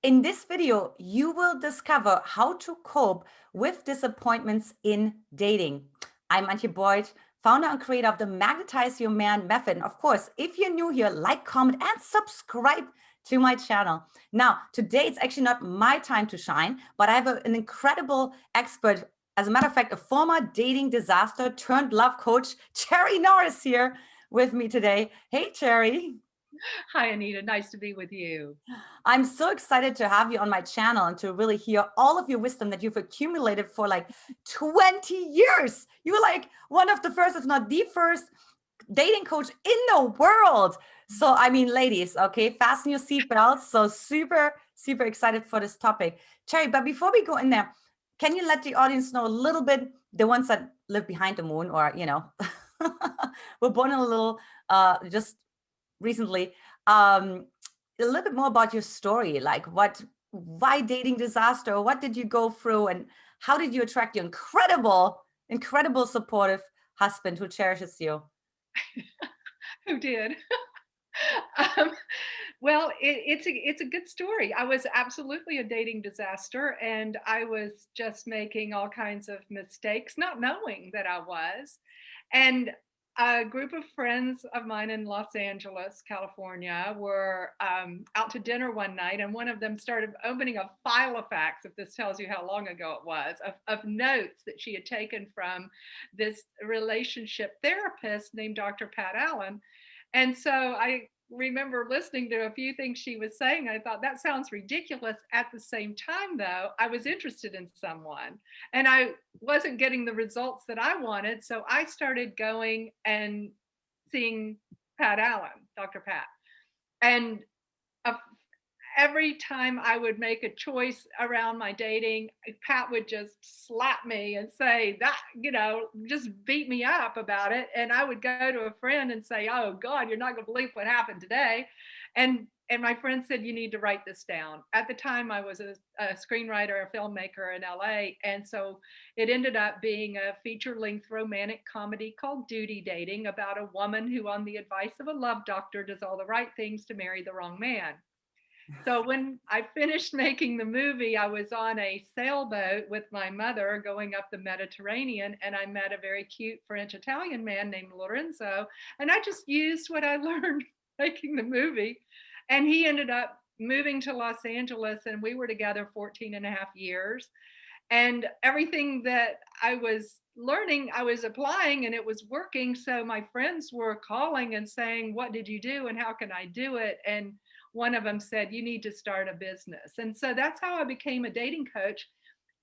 In this video, you will discover how to cope with disappointments in dating. I'm Antia, founder and creator of the Magnetize Your Man Method. And of course, if you're new here, like, comment, and subscribe to my channel. Now, today it's actually not my time to shine, but I have an incredible expert. As a matter of fact, a former dating disaster turned love coach, Cherry Norris, here with me today. Hey, Cherry. Hi, Anita. Nice to be with you. I'm so excited to have you on my channel and to really hear all of your wisdom that you've accumulated for like 20 years. You were like one of the first, if not the first, dating coach in the world. So, I mean, ladies, okay, fasten your seatbelts. So super, super excited for this topic. Cherry, but before we go in there, can you let the audience know a little bit, the ones that live behind the moon or, were born a little, just recently, a little bit more about your story, like why dating disaster? What did you go through, and how did you attract your incredible, supportive husband who cherishes you? Who did? um, well, it's a good story. I was absolutely a dating disaster, and I was just making all kinds of mistakes, not knowing that I was. And a group of friends of mine in Los Angeles, California, were out to dinner one night, and one of them started opening a file of facts, if this tells you how long ago it was, of notes that she had taken from this relationship therapist named Dr. Pat Allen. And so I remember listening to a few things she was saying. I thought that sounds ridiculous. At the same time, though, I was interested in someone and I wasn't getting the results that I wanted. So I started going and seeing Pat Allen, Dr. Pat. And a every time I would make a choice around my dating, Pat would just slap me and say that, just beat me up about it. And I would go to a friend and say, "Oh God, you're not going to believe what happened today." And my friend said, "You need to write this down." At the time, I was a screenwriter, a filmmaker in LA. And so it ended up being a feature length romantic comedy called Duty Dating about a woman who, on the advice of a love doctor, does all the right things to marry the wrong man. So when I finished making the movie, I was on a sailboat with my mother going up the Mediterranean, and I met a very cute French Italian man named Lorenzo. And I just used what I learned making the movie. And he ended up moving to Los Angeles, and we were together 14 and a half years. And everything that I was learning, I was applying, and it was working. So my friends were calling and saying, "What did you do? And how can I do it?" And one of them said, "You need to start a business." And so that's how I became a dating coach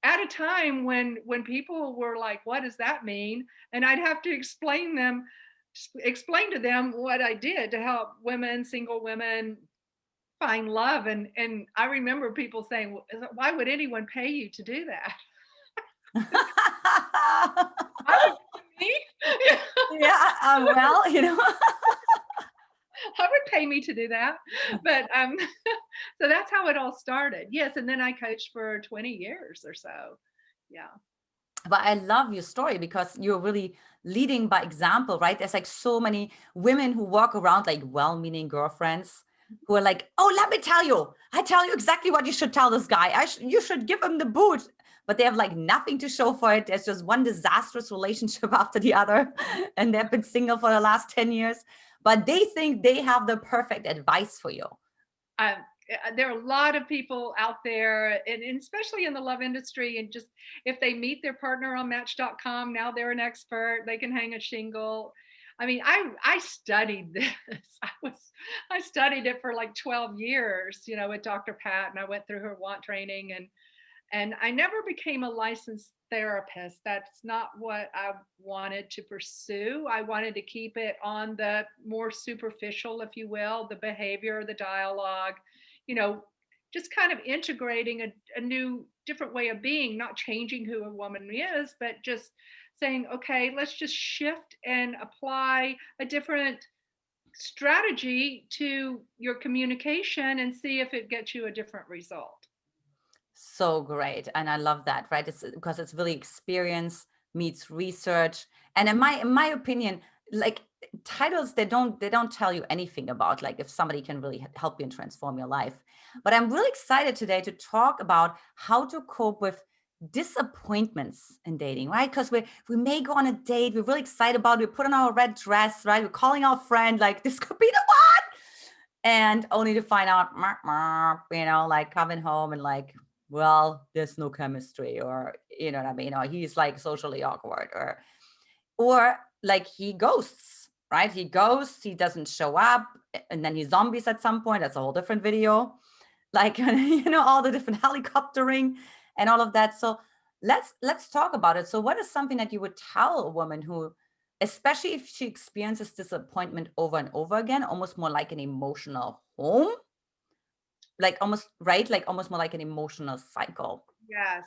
at a time when people were like, "What does that mean?" And I'd have to explain to them what I did to help women, single women, find love. And I remember people saying, "Why would anyone pay you to do that?" I would pay me. Yeah, well, I would pay me to do that. But so that's how it all started. Yes, and then I coached for 20 years or so. Yeah. but I love your story because you're really leading by example, right? There's like so many women who walk around like well-meaning girlfriends who are like, "Oh, let me tell you, I tell you exactly what you should tell this guy. You should give him the boot." But they have like nothing to show for it. There's just one disastrous relationship after the other, and they've been single for the last 10 years. But they think they have the perfect advice for you. Um, there are a lot of people out there, and especially in the love industry, and just if they meet their partner on Match.com, now they're an expert. They can hang a shingle. I mean, I studied this. I studied it for like 12 years, with Dr. Pat, and I went through her want training, and I never became a licensed therapist. That's not what I wanted to pursue. I wanted to keep it on the more superficial, if you will, the behavior, the dialogue, you know, just kind of integrating a new, different way of being, not changing who a woman is, but just saying, okay, let's just shift and apply a different strategy to your communication and see if it gets you a different result. So great. And I love that, right? It's because it's really experience meets research. And in my opinion, like titles, they don't tell you anything about like if somebody can really help you and transform your life. But I'm really excited today to talk about how to cope with disappointments in dating, right? Because we may go on a date, we're really excited about it, we put on our red dress, right? We're calling our friend like this could be the one, and only to find out, like coming home and like, well, there's no chemistry, or you know what I mean, or he's like socially awkward, or like he ghosts, right? He ghosts, he doesn't show up, and then he zombies at some point. That's a whole different video. Like, all the different helicoptering and all of that. So let's talk about it. So what is something that you would tell a woman who, especially if she experiences disappointment over and over again, almost more like an emotional home, like almost, right? Like almost more like an emotional cycle. Yes.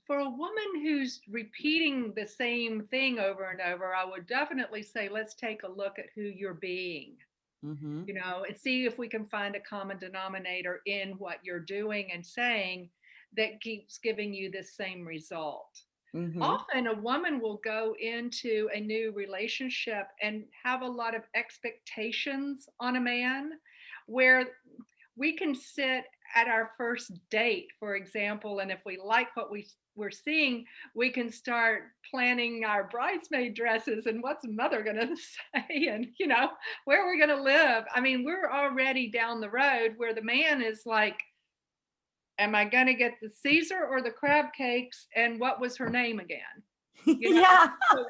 For a woman who's repeating the same thing over and over, I would definitely say, let's take a look at who you're being, Mm-hmm. and see if we can find a common denominator in what you're doing and saying that keeps giving you the same result. Mm-hmm. Often a woman will go into a new relationship and have a lot of expectations on a man, where we can sit at our first date, for example, and if we like what we're seeing, we can start planning our bridesmaid dresses and what's mother going to say, and where we're going to live. I mean, we're already down the road, where the man is like, am I going to get the Caesar or the crab cakes, and what was her name again? Yeah. So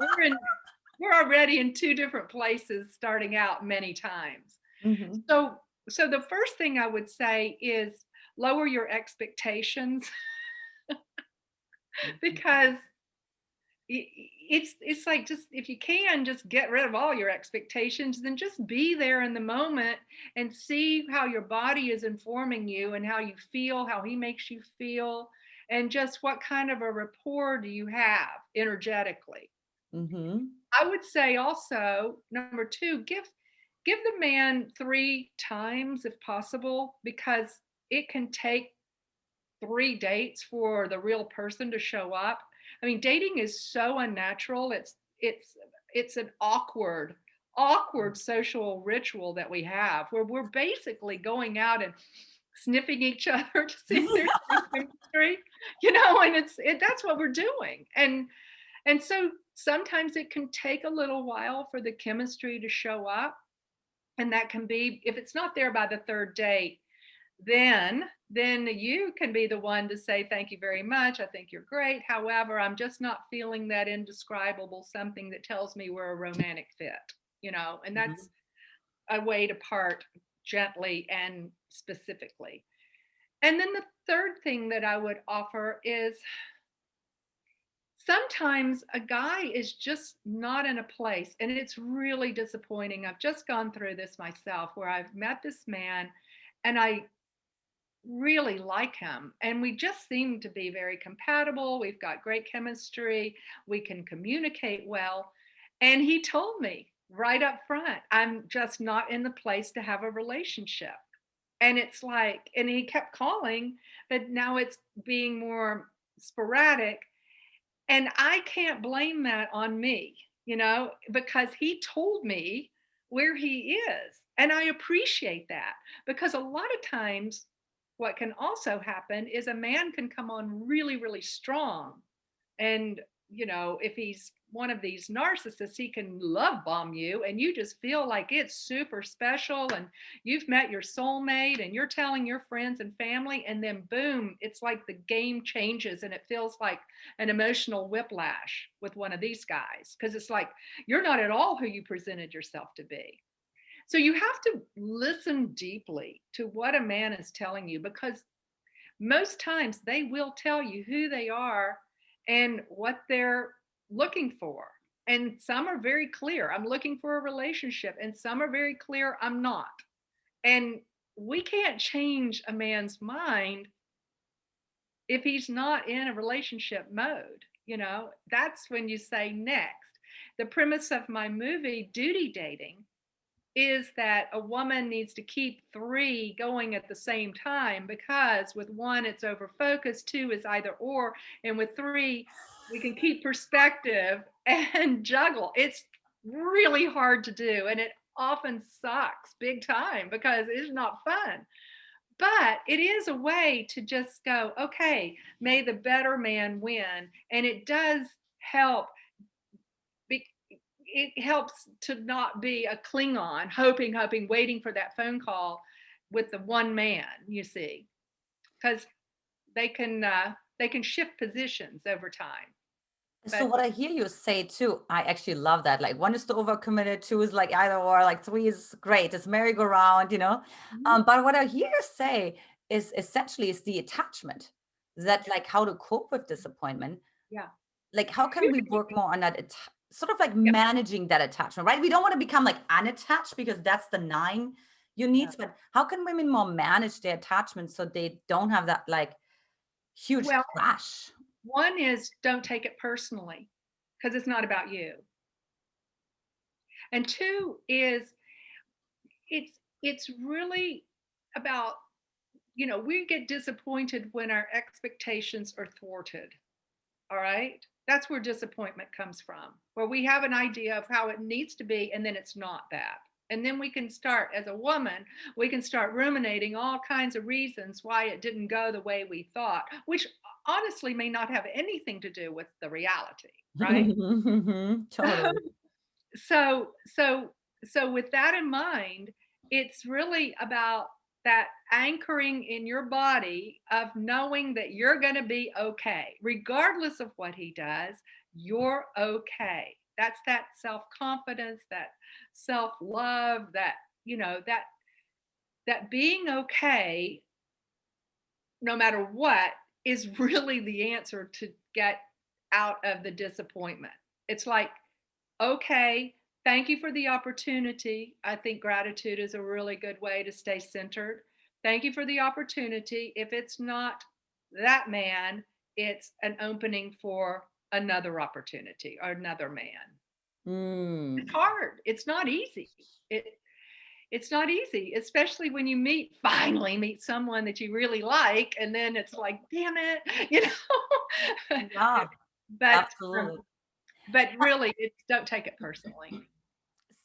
we're already in two different places starting out many times. Mm-hmm. So the first thing I would say is lower your expectations, because it's like, just if you can just get rid of all your expectations, then just be there in the moment and see how your body is informing you and how you feel, how he makes you feel, and just what kind of a rapport do you have energetically. Mm-hmm. I would say also, number two, give the man 3 times if possible, because it can take 3 dates for the real person to show up. I mean, dating is so unnatural. It's an awkward social ritual that we have, where we're basically going out and sniffing each other to see if there's any chemistry, and that's what we're doing. And so sometimes it can take a little while for the chemistry to show up. And that can be, if it's not there by the third date, then you can be the one to say, thank you very much, I think you're great, however, I'm just not feeling that indescribable something that tells me we're a romantic fit, and Mm-hmm. that's a way to part gently and specifically. And then the third thing that I would offer is, sometimes a guy is just not in a place, and it's really disappointing. I've just gone through this myself, where I've met this man and I really like him, and we just seem to be very compatible. We've got great chemistry, we can communicate well, and he told me right up front, I'm just not in the place to have a relationship. And it's like, and he kept calling, but now it's being more sporadic, and I can't blame that on me, because he told me where he is. And I appreciate that, because a lot of times what can also happen is a man can come on really, really strong. And, if he's one of these narcissists, he can love bomb you, and you just feel like it's super special and you've met your soulmate and you're telling your friends and family. And then, boom, it's like the game changes and it feels like an emotional whiplash with one of these guys, because it's like you're not at all who you presented yourself to be. So you have to listen deeply to what a man is telling you, because most times they will tell you who they are and what they're looking for. And some are very clear, I'm looking for a relationship, and some are very clear, I'm not. And we can't change a man's mind if he's not in a relationship mode. That's when you say next. The premise of my movie, Duty Dating, is that a woman needs to keep 3 going at the same time, because with 1 it's over focus, 2 is either or, and with 3 we can keep perspective and juggle. really hard to do. And it often sucks big time because it's not fun. But it is a way to just go, okay, may the better man win. And it does help. It helps to not be a Klingon, hoping, waiting for that phone call with the one man, you see, because they can shift positions over time. So But what I hear you say too, I actually love that. Like one is the overcommitted, two is like either or, like three is great. It's merry-go-round, you know. mhm, But what I hear you say is essentially is the attachment, that like how to cope with disappointment. yeah, Like how can we work more on that sort of like yeah, managing that attachment, right? We don't want to become like unattached because that's the 9 you yeah. need, but how can women more manage their attachment so they don't have that like huge Well, crash? one is don't take it personally because it's not about you. And two is it's really about, we get disappointed when our expectations are thwarted. All right. That's where disappointment comes from, where we have an idea of how it needs to be, and then it's not that. And then we can start, as a woman, we can start ruminating all kinds of reasons why it didn't go the way we thought, which honestly may not have anything to do with the reality, right? Totally. so so so with that in mind, it's really about that anchoring in your body of knowing that you're going to be okay regardless of what he does. You're okay. That's that self-confidence, that self-love, that that being okay no matter what is really the answer to get out of the disappointment. It's like, okay, thank you for the opportunity. I think gratitude is a really good way to stay centered. Thank you for the opportunity. If it's not that man, it's an opening for another opportunity or another man. It's Mm. hard. It's not easy. It's not easy, especially when you finally meet someone that you really like, and then it's like, damn it, you know. Yeah, but um, absolutely. but really, it's don't take it personally.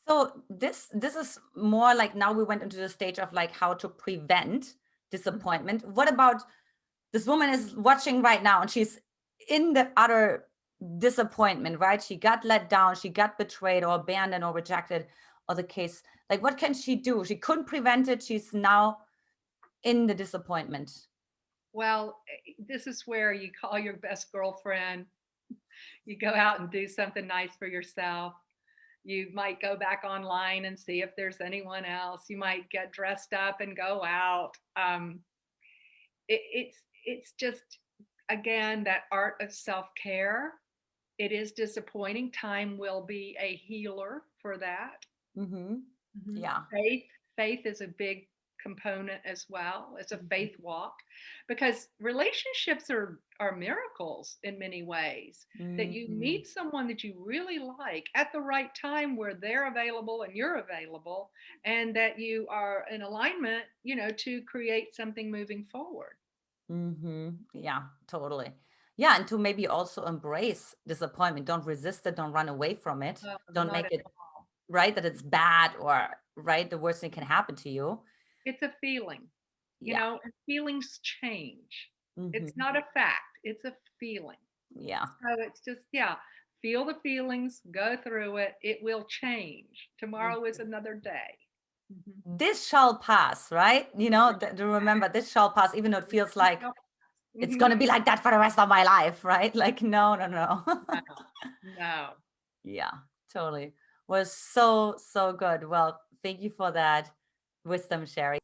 So this is more like now we went into the stage of like how to prevent disappointment. What about this woman is watching right now and she's in the utter disappointment, right? She got let down, she got betrayed or abandoned or rejected, or the case. Like what can she do? She couldn't prevent it. She's now in the disappointment. Well, this is where you call your best girlfriend. You go out and do something nice for yourself. You might go back online and see if there's anyone else. You might get dressed up and go out. It's just, again, that art of self-care. It is disappointing. Time will be a healer for that. Mm-hmm. Mhm. Yeah. Faith is a big component as well. It's a faith walk because relationships are miracles in many ways. That you Mm-hmm. meet someone that you really like at the right time where they're available and you're available, and that you are in alignment, to create something moving forward. Mm-hmm. Yeah, totally. Yeah, and to maybe also embrace disappointment. Don't resist it. Don't run away from it. Don't Not make at it all. right that it's bad or right the worst thing can happen to you. It's a feeling, Yeah. and feelings change. It's Mm-hmm. not a fact, it's a feeling. Yeah. So it's just, yeah, feel the feelings, go through it. It will change. Tomorrow is another day. Mhm. This shall pass, right? You know, to remember this shall pass, even though it feels like it's Mhm. going to be like that for the rest of my life, right? Like, no, no, no. No, no. Yeah, totally. Was so, so good. Well, thank you for that wisdom sharing.